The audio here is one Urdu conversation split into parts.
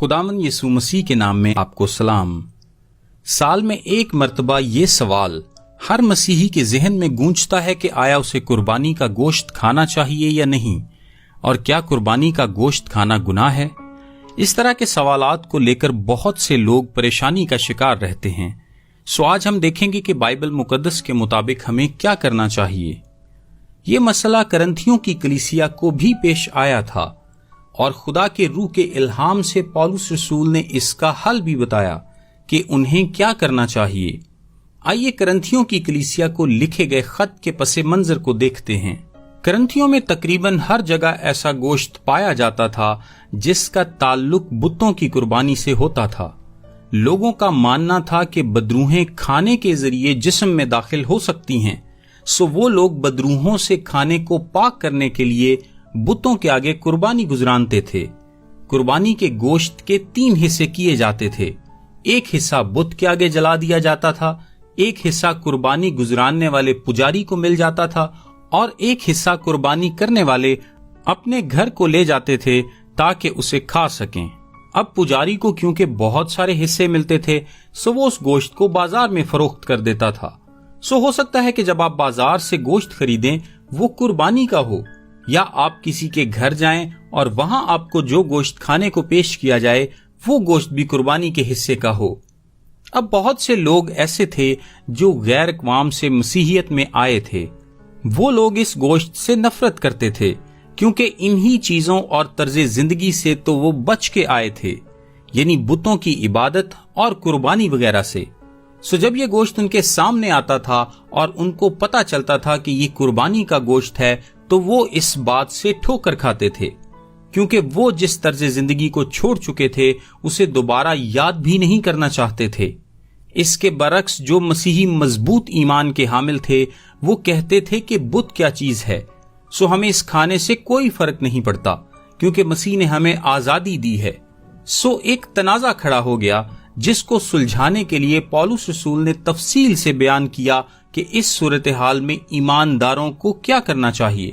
خداوند یسوع مسیح کے نام میں آپ کو سلام۔ سال میں ایک مرتبہ یہ سوال ہر مسیحی کے ذہن میں گونجتا ہے کہ آیا اسے قربانی کا گوشت کھانا چاہیے یا نہیں، اور کیا قربانی کا گوشت کھانا گناہ ہے؟ اس طرح کے سوالات کو لے کر بہت سے لوگ پریشانی کا شکار رہتے ہیں۔ آج ہم دیکھیں گے کہ بائبل مقدس کے مطابق ہمیں کیا کرنا چاہیے۔ یہ مسئلہ کرنتھیوں کی کلیسیا کو بھی پیش آیا تھا، اور خدا کے روح کے الہام سے پولس رسول نے اس کا حل بھی بتایا کہ انہیں کیا کرنا چاہیے۔ آئیے کرنتھیوں کی کلیسیا کو لکھے گئے خط کے پس منظر کو دیکھتے ہیں۔ کرنتھیوں میں تقریباً ہر جگہ ایسا گوشت پایا جاتا تھا جس کا تعلق بتوں کی قربانی سے ہوتا تھا۔ لوگوں کا ماننا تھا کہ بدروہیں کھانے کے ذریعے جسم میں داخل ہو سکتی ہیں، سو وہ لوگ بدروہوں سے کھانے کو پاک کرنے کے لیے بتوں کے آگے قربانی گزرانتے تھے۔ قربانی کے گوشت کے 3 حصے کیے جاتے تھے۔ ایک حصہ بت کے آگے جلا دیا جاتا تھا، ایک حصہ قربانی گزراننے والے پجاری کو مل جاتا تھا، اور ایک حصہ قربانی کرنے والے اپنے گھر کو لے جاتے تھے تاکہ اسے کھا سکیں۔ اب پجاری کو کیونکہ بہت سارے حصے ملتے تھے، سو وہ اس گوشت کو بازار میں فروخت کر دیتا تھا۔ سو ہو سکتا ہے کہ جب آپ بازار سے گوشت خریدیں وہ قربانی کا ہو، یا آپ کسی کے گھر جائیں اور وہاں آپ کو جو گوشت کھانے کو پیش کیا جائے وہ گوشت بھی قربانی کے حصے کا ہو۔ اب بہت سے لوگ ایسے تھے جو غیر اقوام سے مسیحیت میں آئے تھے۔ وہ لوگ اس گوشت سے نفرت کرتے تھے کیونکہ انہی چیزوں اور طرز زندگی سے تو وہ بچ کے آئے تھے، یعنی بتوں کی عبادت اور قربانی وغیرہ سے۔ سو جب یہ گوشت ان کے سامنے آتا تھا اور ان کو پتا چلتا تھا کہ یہ قربانی کا گوشت ہے تو وہ اس بات سے ٹھوکر کھاتے تھے، کیونکہ وہ جس طرز زندگی کو چھوڑ چکے تھے اسے دوبارہ یاد بھی نہیں کرنا چاہتے تھے۔ اس کے برعکس جو مسیحی مضبوط ایمان کے حامل تھے وہ کہتے تھے کہ بت کیا چیز ہے، سو ہمیں اس کھانے سے کوئی فرق نہیں پڑتا کیونکہ مسیح نے ہمیں آزادی دی ہے۔ سو ایک تنازع کھڑا ہو گیا جس کو سلجھانے کے لیے پولس رسول نے تفصیل سے بیان کیا کہ اس صورتحال میں ایمانداروں کو کیا کرنا چاہیے۔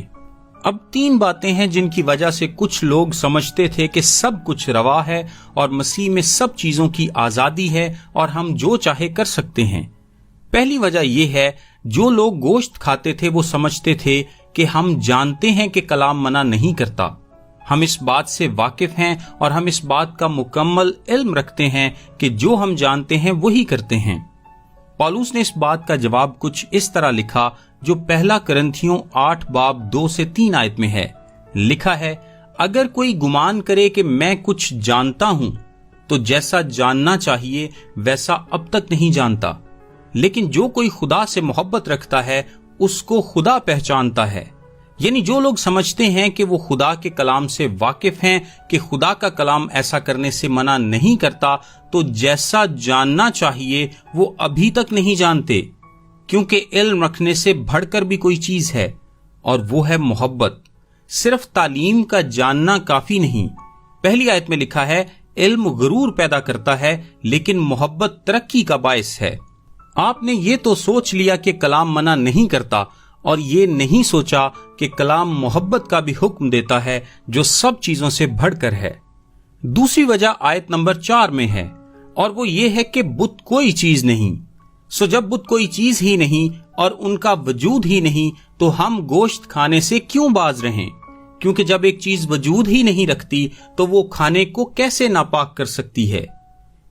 اب 3 باتیں ہیں جن کی وجہ سے کچھ لوگ سمجھتے تھے کہ سب کچھ روا ہے اور مسیح میں سب چیزوں کی آزادی ہے اور ہم جو چاہے کر سکتے ہیں۔ پہلی وجہ یہ ہے، جو لوگ گوشت کھاتے تھے وہ سمجھتے تھے کہ ہم جانتے ہیں کہ کلام منع نہیں کرتا، ہم اس بات سے واقف ہیں اور ہم اس بات کا مکمل علم رکھتے ہیں کہ جو ہم جانتے ہیں وہی کرتے ہیں۔ پولس نے اس بات کا جواب کچھ اس طرح لکھا جو پہلا کرنتھیوں 8 باب 2 سے 3 آیت میں ہے۔ لکھا ہے، اگر کوئی گمان کرے کہ میں کچھ جانتا ہوں تو جیسا جاننا چاہیے ویسا اب تک نہیں جانتا، لیکن جو کوئی خدا سے محبت رکھتا ہے اس کو خدا پہچانتا ہے۔ یعنی جو لوگ سمجھتے ہیں کہ وہ خدا کے کلام سے واقف ہیں کہ خدا کا کلام ایسا کرنے سے منع نہیں کرتا، تو جیسا جاننا چاہیے وہ ابھی تک نہیں جانتے، کیونکہ علم رکھنے سے بڑھ کر بھی کوئی چیز ہے، اور وہ ہے محبت۔ صرف تعلیم کا جاننا کافی نہیں۔ پہلی آیت میں لکھا ہے، علم غرور پیدا کرتا ہے لیکن محبت ترقی کا باعث ہے۔ آپ نے یہ تو سوچ لیا کہ کلام منع نہیں کرتا، اور یہ نہیں سوچا کہ کلام محبت کا بھی حکم دیتا ہے جو سب چیزوں سے بڑھ کر ہے۔ دوسری وجہ آیت نمبر 4 میں ہے، اور وہ یہ ہے کہ بت کوئی چیز نہیں۔ سو جب بت کوئی چیز ہی نہیں اور ان کا وجود ہی نہیں تو ہم گوشت کھانے سے کیوں باز رہیں؟ کیونکہ جب ایک چیز وجود ہی نہیں رکھتی تو وہ کھانے کو کیسے ناپاک کر سکتی ہے؟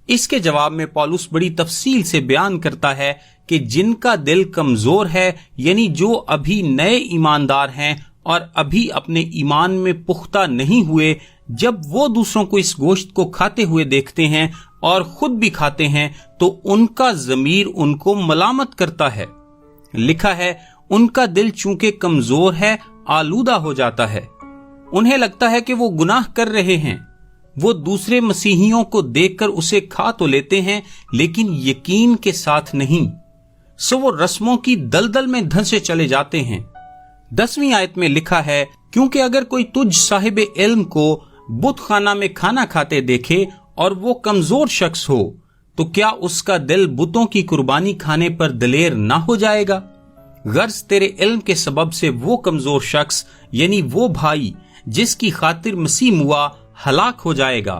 اس کے جواب میں پولس بڑی تفصیل سے بیان کرتا ہے کہ جن کا دل کمزور ہے، یعنی جو ابھی نئے ایماندار ہیں اور ابھی اپنے ایمان میں پختہ نہیں ہوئے، جب وہ دوسروں کو اس گوشت کو کھاتے ہوئے دیکھتے ہیں اور خود بھی کھاتے ہیں تو ان کا ضمیر ان کو ملامت کرتا ہے۔ لکھا ہے، ان کا دل چونکہ کمزور ہے آلودہ ہو جاتا ہے۔ انہیں لگتا ہے کہ وہ گناہ کر رہے ہیں۔ وہ دوسرے مسیحیوں کو دیکھ کر اسے کھا تو لیتے ہیں لیکن یقین کے ساتھ نہیں، سو وہ رسموں کی دلدل میں دھنسے چلے جاتے ہیں۔ 10ویں آیت میں لکھا ہے، کیونکہ اگر کوئی تجھ صاحب علم کو بت خانہ میں کھانا کھاتے دیکھے اور وہ کمزور شخص ہو تو کیا اس کا دل بتوں کی قربانی کھانے پر دلیر نہ ہو جائے گا؟ غرض تیرے علم کے سبب سے وہ کمزور شخص، یعنی وہ بھائی جس کی خاطر مسیح ہوا، ہلاک ہو جائے گا،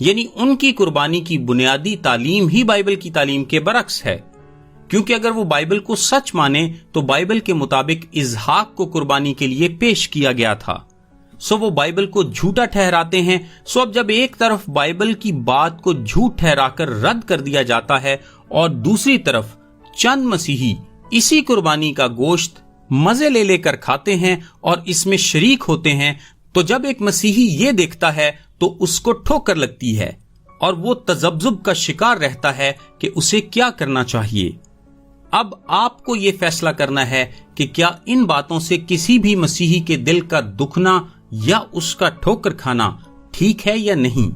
یعنی ان کی قربانی کی بنیادی تعلیم ہی بائبل کی تعلیم کے برعکس ہے، کیونکہ اگر وہ بائبل کو سچ مانے تو بائبل کے مطابق اسحاق کو قربانی کے لیے پیش کیا گیا تھا، سو وہ بائبل کو جھوٹا ٹھہراتے ہیں۔ سو اب جب ایک طرف بائبل کی بات کو جھوٹ ٹھہرا کر رد کر دیا جاتا ہے اور دوسری طرف چند مسیحی اسی قربانی کا گوشت مزے لے لے کر کھاتے ہیں اور اس میں شریک ہوتے ہیں، تو جب ایک مسیحی یہ دیکھتا ہے تو اس کو ٹھوکر لگتی ہے اور وہ تذبذب کا شکار رہتا ہے کہ اسے کیا کرنا چاہیے۔ اب آپ کو یہ فیصلہ کرنا ہے کہ کیا ان باتوں سے کسی بھی مسیحی کے دل کا دکھنا یا اس کا ٹھوکر کھانا ٹھیک ہے یا نہیں۔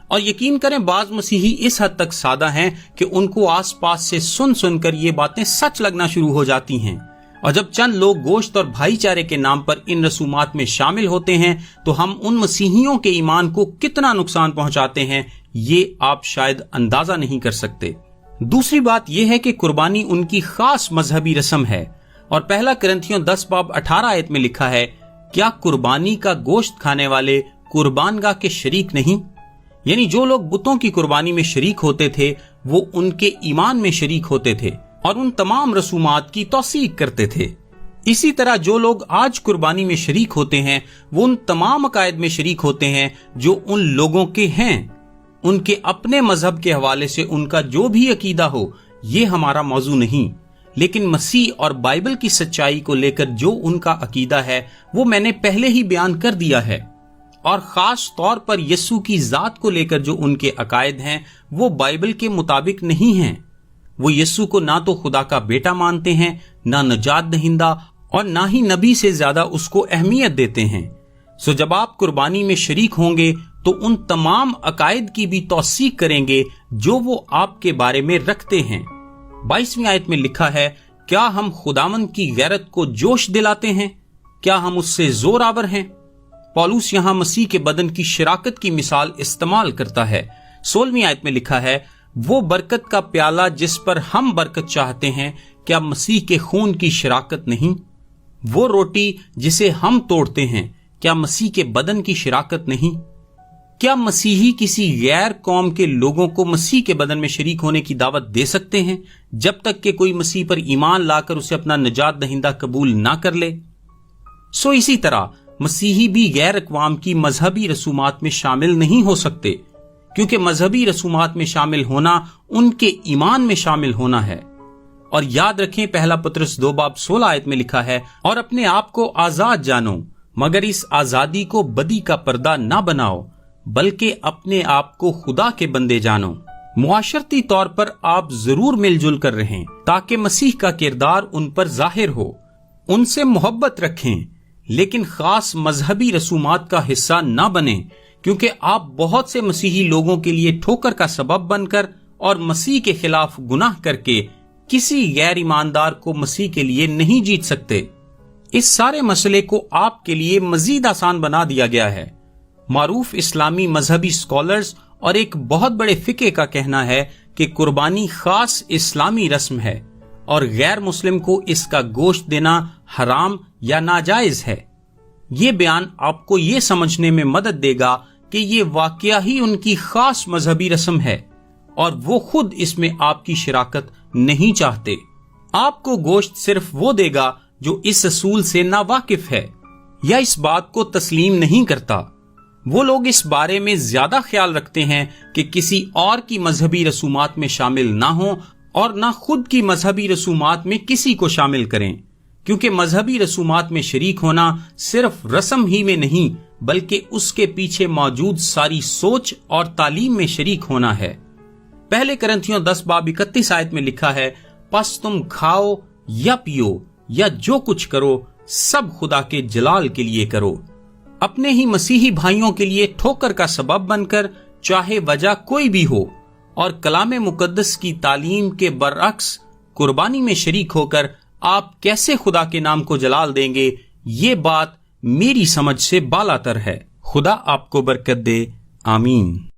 اور یقین کریں بعض مسیحی اس حد تک سادہ ہیں کہ ان کو آس پاس سے سن سن کر یہ باتیں سچ لگنا شروع ہو جاتی ہیں، اور جب چند لوگ گوشت اور بھائی چارے کے نام پر ان رسومات میں شامل ہوتے ہیں تو ہم ان مسیحیوں کے ایمان کو کتنا نقصان پہنچاتے ہیں یہ آپ شاید اندازہ نہیں کر سکتے۔ دوسری بات یہ ہے کہ قربانی ان کی خاص مذہبی رسم ہے، اور پہلا کرنتھیوں 10:18 آیت میں لکھا ہے، کیا قربانی کا گوشت کھانے والے قربان گاہ کے شریک نہیں؟ یعنی جو لوگ بتوں کی قربانی میں شریک ہوتے تھے وہ ان کے ایمان میں شریک ہوتے تھے اور ان تمام رسومات کی توثیق کرتے تھے۔ اسی طرح جو لوگ آج قربانی میں شریک ہوتے ہیں وہ ان تمام عقائد میں شریک ہوتے ہیں جو ان لوگوں کے ہیں۔ ان کے اپنے مذہب کے حوالے سے ان کا جو بھی عقیدہ ہو یہ ہمارا موضوع نہیں، لیکن مسیح اور بائبل کی سچائی کو لے کر جو ان کا عقیدہ ہے وہ میں نے پہلے ہی بیان کر دیا ہے، اور خاص طور پر یسوع کی ذات کو لے کر جو ان کے عقائد ہیں وہ بائبل کے مطابق نہیں ہیں۔ وہ یسوع کو نہ تو خدا کا بیٹا مانتے ہیں، نہ نجات دہندہ، اور نہ ہی نبی سے زیادہ اس کو اہمیت دیتے ہیں۔ سو جب آپ قربانی میں شریک ہوں گے تو ان تمام عقائد کی بھی توثیق کریں گے جو وہ آپ کے بارے میں رکھتے ہیں۔ 22ویں آیت میں لکھا ہے، کیا ہم خداوند کی غیرت کو جوش دلاتے ہیں؟ کیا ہم اس سے زور آور ہیں؟ پولس یہاں مسیح کے بدن کی شراکت کی مثال استعمال کرتا ہے۔ 16ویں آیت میں لکھا ہے، وہ برکت کا پیالہ جس پر ہم برکت چاہتے ہیں کیا مسیح کے خون کی شراکت نہیں؟ وہ روٹی جسے ہم توڑتے ہیں کیا مسیح کے بدن کی شراکت نہیں؟ کیا مسیحی کسی غیر قوم کے لوگوں کو مسیح کے بدن میں شریک ہونے کی دعوت دے سکتے ہیں جب تک کہ کوئی مسیح پر ایمان لا کر اسے اپنا نجات دہندہ قبول نہ کر لے؟ سو اسی طرح مسیحی بھی غیر اقوام کی مذہبی رسومات میں شامل نہیں ہو سکتے، کیونکہ مذہبی رسومات میں شامل ہونا ان کے ایمان میں شامل ہونا ہے۔ اور یاد رکھیں پہلا پطرس 2:16 آیت میں لکھا ہے، اور اپنے آپ کو آزاد جانو مگر اس آزادی کو بدی کا پردہ نہ بناؤ بلکہ اپنے آپ کو خدا کے بندے جانو۔ معاشرتی طور پر آپ ضرور مل جل کر رہیں تاکہ مسیح کا کردار ان پر ظاہر ہو، ان سے محبت رکھیں، لیکن خاص مذہبی رسومات کا حصہ نہ بنیں، کیونکہ آپ بہت سے مسیحی لوگوں کے لیے ٹھوکر کا سبب بن کر اور مسیح کے خلاف گناہ کر کے کسی غیر ایماندار کو مسیح کے لیے نہیں جیت سکتے۔ اس سارے مسئلے کو آپ کے لیے مزید آسان بنا دیا گیا ہے۔ معروف اسلامی مذہبی اسکالرز اور ایک بہت بڑے فقہ کا کہنا ہے کہ قربانی خاص اسلامی رسم ہے اور غیر مسلم کو اس کا گوشت دینا حرام یا ناجائز ہے۔ یہ بیان آپ کو یہ سمجھنے میں مدد دے گا کہ یہ واقعہ ہی ان کی خاص مذہبی رسم ہے اور وہ خود اس میں آپ کی شراکت نہیں چاہتے۔ آپ کو گوشت صرف وہ دے گا جو اس اصول سے ناواقف ہے یا اس بات کو تسلیم نہیں کرتا۔ وہ لوگ اس بارے میں زیادہ خیال رکھتے ہیں کہ کسی اور کی مذہبی رسومات میں شامل نہ ہوں اور نہ خود کی مذہبی رسومات میں کسی کو شامل کریں، کیونکہ مذہبی رسومات میں شریک ہونا صرف رسم ہی میں نہیں بلکہ اس کے پیچھے موجود ساری سوچ اور تعلیم میں شریک ہونا ہے۔ پہلے کرنتھیوں 10:31 آیت میں لکھا ہے، پس تم کھاؤ یا پیو یا جو کچھ کرو سب خدا کے جلال کے لیے کرو۔ اپنے ہی مسیحی بھائیوں کے لیے ٹھوکر کا سبب بن کر، چاہے وجہ کوئی بھی ہو، اور کلام مقدس کی تعلیم کے برعکس قربانی میں شریک ہو کر آپ کیسے خدا کے نام کو جلال دیں گے، یہ بات میری سمجھ سے بالاتر ہے۔ خدا آپ کو برکت دے، آمین۔